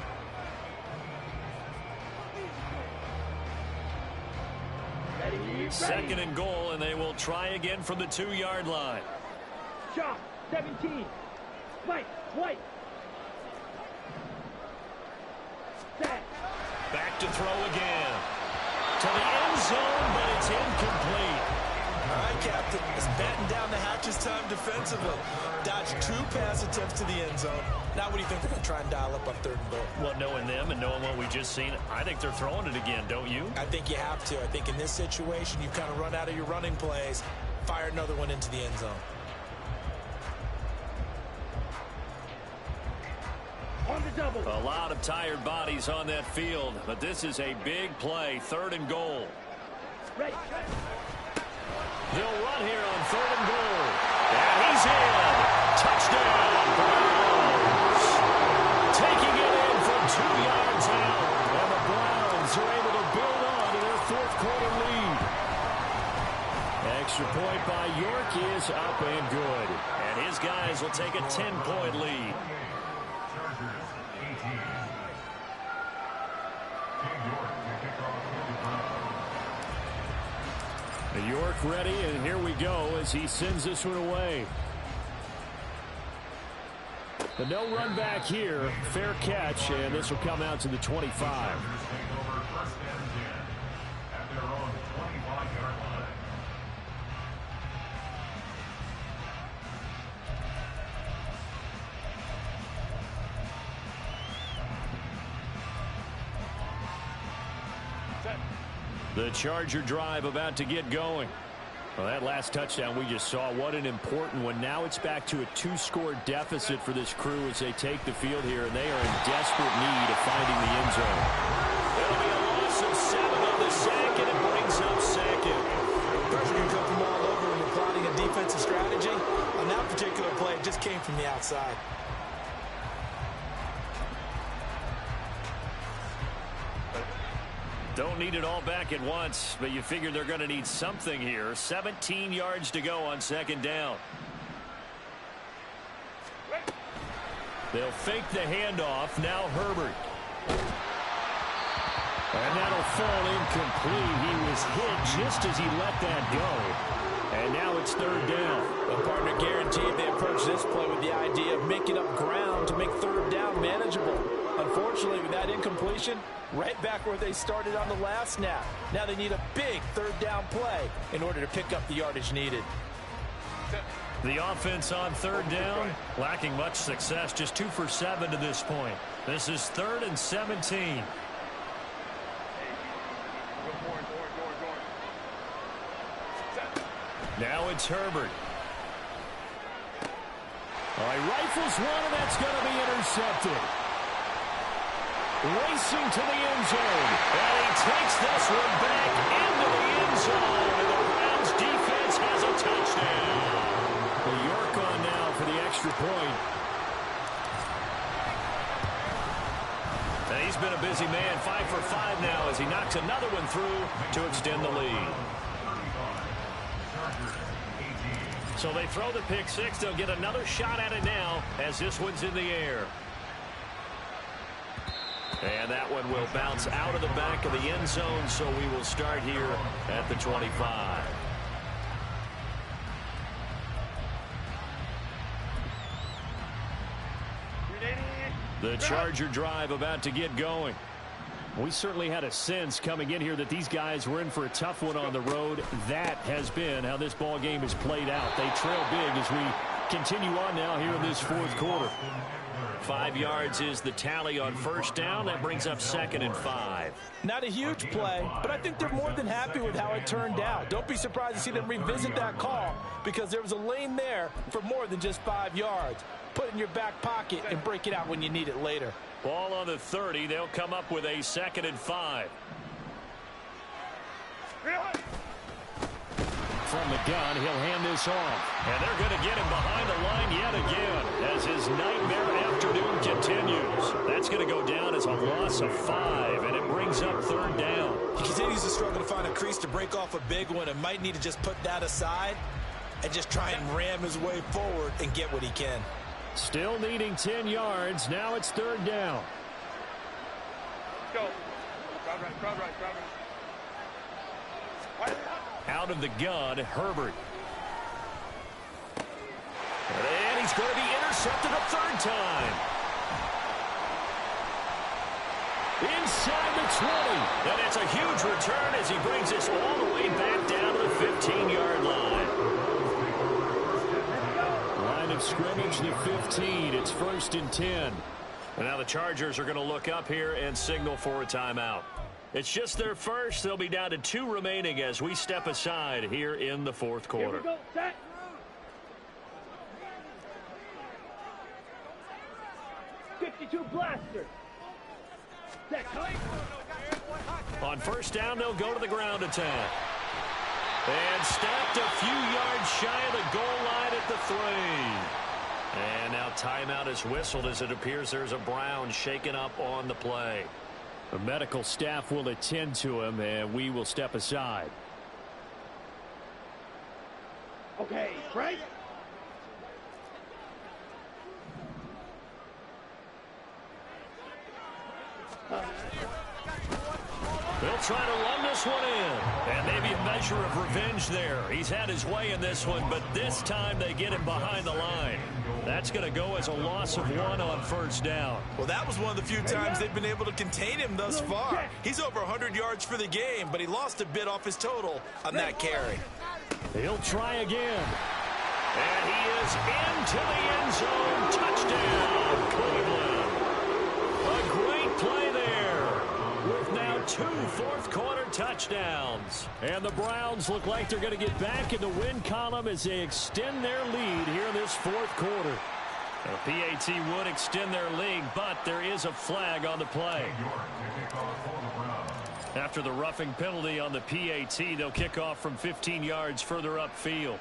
Second and goal, and they will try again from the 2-yard line. Shot, 17. Mike, White. Set. Back to throw again. To the end zone, but it's incomplete. All right, Captain. It's batten down the hatches time defensively. Dodged 2 pass attempts to the end zone. Now what do you think they're going to try and dial up on third and goal? Well, knowing them and knowing what we just seen, I think they're throwing it again, don't you? I think you have to. I think in this situation, you kind of run out of your running plays, fire another one into the end zone. On the double. A lot of tired bodies on that field, but this is a big play, third and goal. Right. They'll run here on third and goal. And he's in. Touchdown, Browns. Taking it in from 2 yards out. And the Browns are able to build on to their fourth quarter lead. Extra point by York is up and good. And his guys will take a 10-point lead. York ready, and here we go as he sends this one away. But no run back here. Fair catch, and this will come out to the 25. The Charger drive about to get going. Well, that last touchdown we just saw, what an important one. Now it's back to a 2-score deficit for this crew as they take the field here, and they are in desperate need of finding the end zone. That'll be a loss of 7 on the sack, and it brings up second. Pressure can come from all over when you're plotting a defensive strategy. On that particular play, it just came from the outside. Don't need it all back at once, but you figure they're going to need something here. 17 yards to go on second down. They'll fake the handoff. Now Herbert. And that'll fall incomplete. He was hit just as he let that go. And now it's third down. The partner guaranteed they approach this play with the idea of making up ground to make third down manageable. Unfortunately, with that incompletion, right back where they started on the last snap. Now they need a big third down play in order to pick up the yardage needed. The offense on third down, lacking much success, just 2 for 7 to this point. This is 3rd and 17. Now it's Herbert. He rifles one, and that's going to be intercepted. Racing to the end zone. And he takes this one back into the end zone. And the Browns defense has a touchdown. York on now for the extra point. And he's been a busy man, 5 for 5 now as he knocks another one through to extend the lead. So they throw the pick six. They'll get another shot at it now as this one's in the air. And that one will bounce out of the back of the end zone, so we will start here at the 25. The Charger drive about to get going. We certainly had a sense coming in here that these guys were in for a tough one on the road. That has been how this ball game has played out. They trail big as we continue on now here in this fourth quarter. 5 yards is the tally on first down. That brings up 2nd and 5. Not a huge play, but I think they're more than happy with how it turned out. Don't be surprised to see them revisit that call because there was a lane there for more than just 5 yards. Put it in your back pocket and break it out when you need it later. Ball on the 30. They'll come up with a 2nd and 5. From the gun, he'll hand this off. And they're going to get him behind the line yet again as his nightmare afternoon continues. That's going to go down as a loss of 5, and it brings up 3rd down. He continues to struggle to find a crease to break off a big one and might need to just put that aside and just try and ram his way forward and get what he can. Still needing 10 yards. Now it's 3rd down. Go. Crowd right, crowd right, crowd right. Out of the gun, Herbert. And he's going to be intercepted a 3rd time. Inside the 20. And it's a huge return as he brings us all the way back down to the 15-yard line. Line of scrimmage, the 15. It's 1st and 10. And now the Chargers are going to look up here and signal for a timeout. It's just their first. They'll be down to 2 remaining as we step aside here in the fourth quarter. Here we go. Set. .52 blaster. Set. On first down, they'll go to the ground attack. And stopped a few yards shy of the goal line at the 3. And now timeout is whistled as it appears there's a Brown shaken up on the play. The medical staff will attend to him, and we will step aside. Okay, Frank. They'll try to run this one in. And maybe a measure of revenge there. He's had his way in this one, but this time they get him behind the line. That's going to go as a loss of 1 on first down. Well, that was one of the few times they've been able to contain him thus far. He's over 100 yards for the game, but he lost a bit off his total on that carry. He'll try again. And he is into the end zone. Touchdown, Cleveland. A great play there with now 2 fourth-quarter touchdowns. And the Browns look like they're going to get back in the win column as they extend their lead here in this fourth quarter. The PAT would extend their lead, but there is a flag on the play. After the roughing penalty on the PAT, they'll kick off from 15 yards further upfield.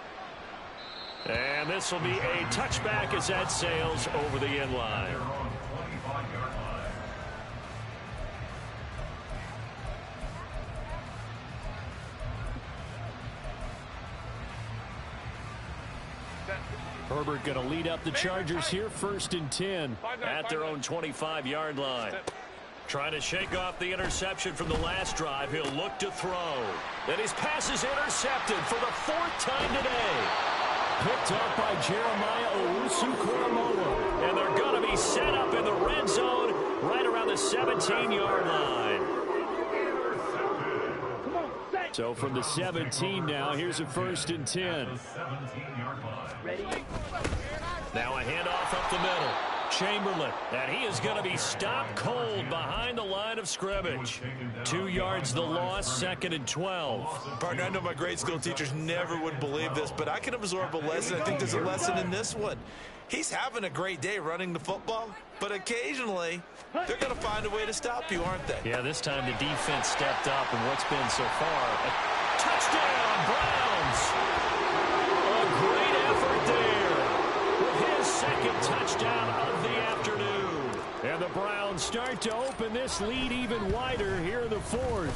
And this will be a touchback as that sails over the end line. Herbert going to lead up the Chargers here, 1st and 10 at their own 25-yard line. Trying to shake off the interception from the last drive. He'll look to throw. And his pass is intercepted for the 4th time today. Picked up by Jeremiah Owusu-Koramoah. And they're going to be set up in the red zone right around the 17-yard line. So from the 17 now, here's a 1st and 10. Ready? Now a handoff up the middle. Chamberlain, and he is going to be stopped cold behind the line of scrimmage. 2 yards the loss, 2nd and 12. Partner, I know my grade school teachers never would believe this, but I can absorb a lesson. I think there's a lesson in this one. He's having a great day running the football, but occasionally they're going to find a way to stop you, aren't they? Yeah, this time the defense stepped up, and what's been so far, a touchdown, Browns. A great effort there with his 2nd touchdown of the afternoon. And the Browns start to open this lead even wider here in the 4th.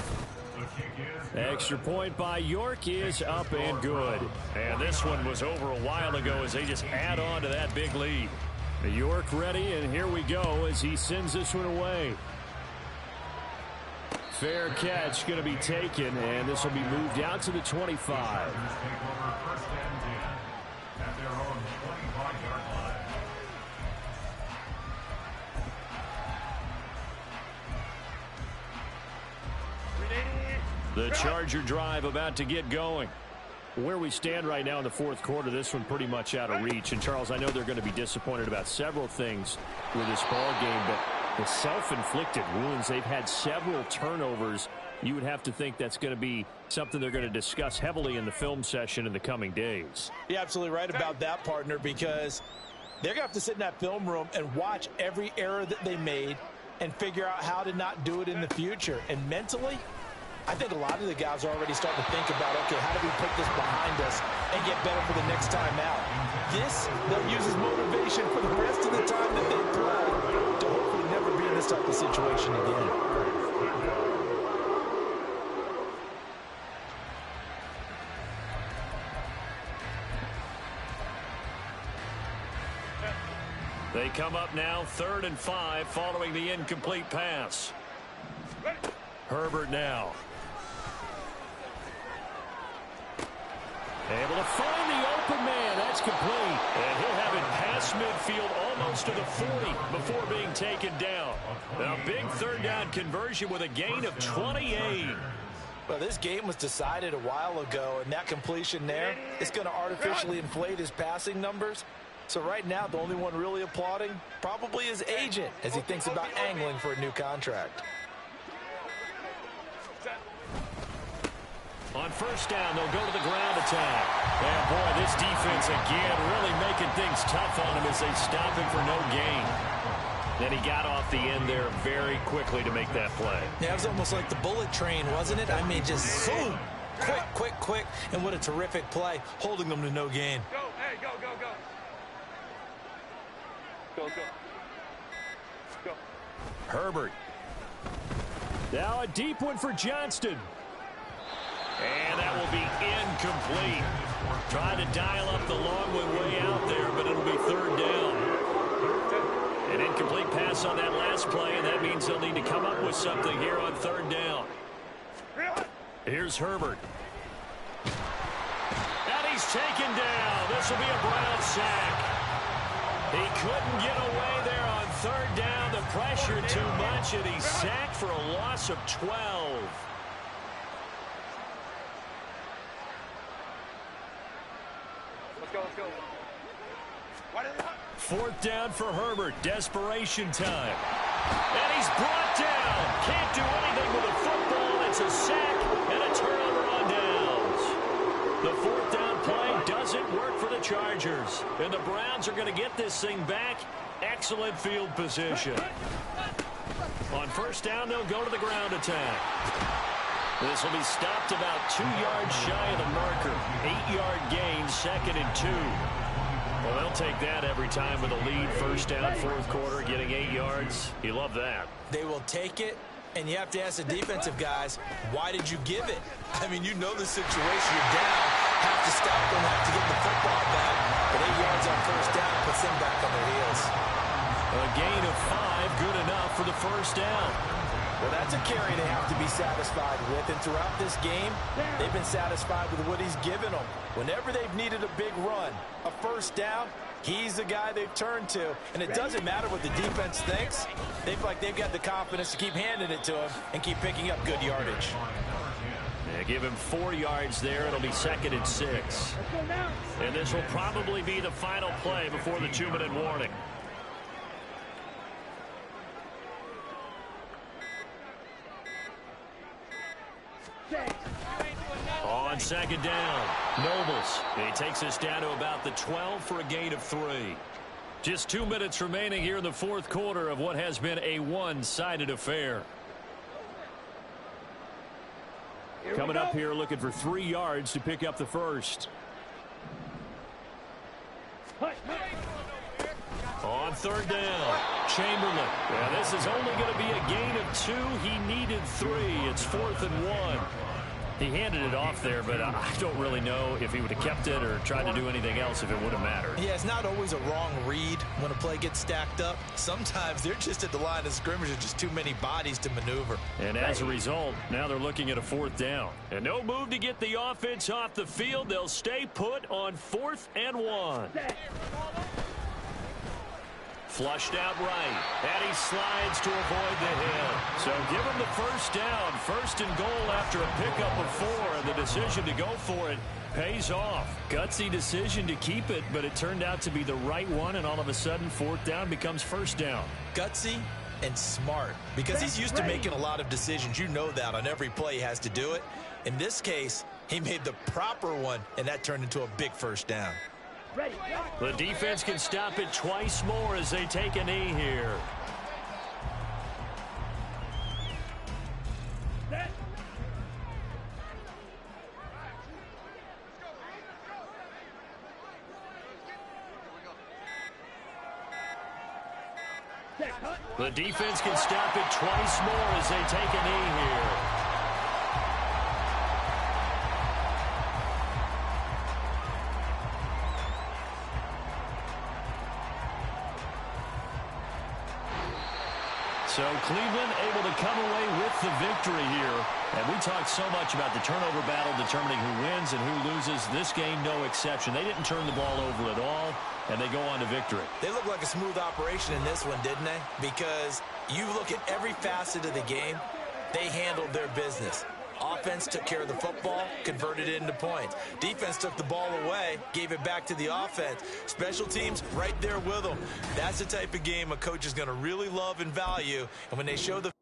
Extra point by York is up and good. And this one was over a while ago as they just add on to that big lead. York ready, and here we go as he sends this one away. Fair catch going to be taken, and this will be moved out to the 25. The Charger drive about to get going. Where we stand right now in the 4th quarter, this one pretty much out of reach. And, Charles, I know they're going to be disappointed about several things with this ball game, but the self-inflicted wounds, they've had several turnovers. You would have to think that's going to be something they're going to discuss heavily in the film session in the coming days. You're absolutely right about that, partner, because they're going to have to sit in that film room and watch every error that they made and figure out how to not do it in the future. And mentally, I think a lot of the guys are already starting to think about, okay, how do we put this behind us and get better for the next time out? This, they'll use as motivation for the rest of the time that they play to hopefully never be in this type of situation again. They come up now 3rd and 5 following the incomplete pass. Herbert now. Able to find the open man. That's complete. And he'll have it past midfield almost to the 40 before being taken down. A big 3rd down conversion with a gain of 28. Well, this game was decided a while ago, and that completion there is going to artificially inflate his passing numbers. So right now, the only one really applauding probably his agent as he thinks about angling for a new contract. On 1st down, they'll go to the ground attack. And, boy, this defense again really making things tough on him as they stop him for no gain. Then he got off the end there very quickly to make that play. Yeah, it was almost like the bullet train, wasn't it? I mean, just boom, quick, and what a terrific play, holding them to no gain. Go, hey, go. Go. Herbert. Now a deep one for Johnston. And that will be incomplete. Trying to dial up the long one way out there, but it'll be 3rd down. An incomplete pass on that last play, and that means they'll need to come up with something here on 3rd down. Here's Herbert. And he's taken down. This will be a Brown sack. He couldn't get away there on 3rd down. The pressure too much, and he's sacked for a loss of 12. Let's go. 4th down for Herbert. Desperation time. And he's brought down. Can't do anything with the football. It's a sack and a turnover on downs. The 4th down play doesn't work for the Chargers. And the Browns are going to get this thing back. Excellent field position. On 1st down, they'll go to the ground attack. This will be stopped about 2 yards shy of the marker. 8-yard gain, 2nd and 2. Well, they'll take that every time with a lead. 1st down, 4th quarter, getting 8 yards. You love that. They will take it, and you have to ask the defensive guys, why did you give it? I mean, you know the situation. You're down, have to stop them, have to get the football back. But 8 yards on 1st down puts them back on their heels. A gain of 5, good enough for the 1st down. Well, that's a carry they have to be satisfied with. And throughout this game, they've been satisfied with what he's given them. Whenever they've needed a big run, a 1st down, he's the guy they've turned to. And it doesn't matter what the defense thinks. They feel like they've got the confidence to keep handing it to him and keep picking up good yardage. Yeah, give him 4 yards there. It'll be 2nd and 6. And this will probably be the final play before the 2-minute warning. second down. Nobles. He takes us down to about the 12 for a gain of 3. Just 2 minutes remaining here in the fourth quarter of what has been a one-sided affair. Coming up here looking for 3 yards to pick up the first. On third down, Chamberlain. Yeah, this is only going to be a gain of 2. He needed 3. It's 4th and 1. He handed it off there, but I don't really know if he would have kept it or tried to do anything else if it would have mattered. Yeah, it's not always a wrong read when a play gets stacked up. Sometimes they're just at the line of scrimmage with just too many bodies to maneuver. And as a result, now they're looking at a 4th down. And no move to get the offense off the field. They'll stay put on 4th and 1. Flushed out right, and he slides to avoid the hit. So give him the first down, 1st and goal after a pickup of 4, and the decision to go for it pays off. Gutsy decision to keep it, but it turned out to be the right one, and all of a sudden 4th down becomes 1st down. Gutsy and smart, because he's used to making a lot of decisions. You know that on every play he has to do it. In this case, he made the proper one, and that turned into a big 1st down. The defense can stop it twice more as they take a knee here. The defense can stop it twice more as they take a knee here. So Cleveland able to come away with the victory here. And we talked so much about the turnover battle determining who wins and who loses. This game, no exception. They didn't turn the ball over at all, and they go on to victory. They look like a smooth operation in this one, didn't they? Because you look at every facet of the game, they handled their business. Offense took care of the football, converted it into points. Defense took the ball away, gave it back to the offense. Special teams right there with them. That's the type of game a coach is going to really love and value. And when they show the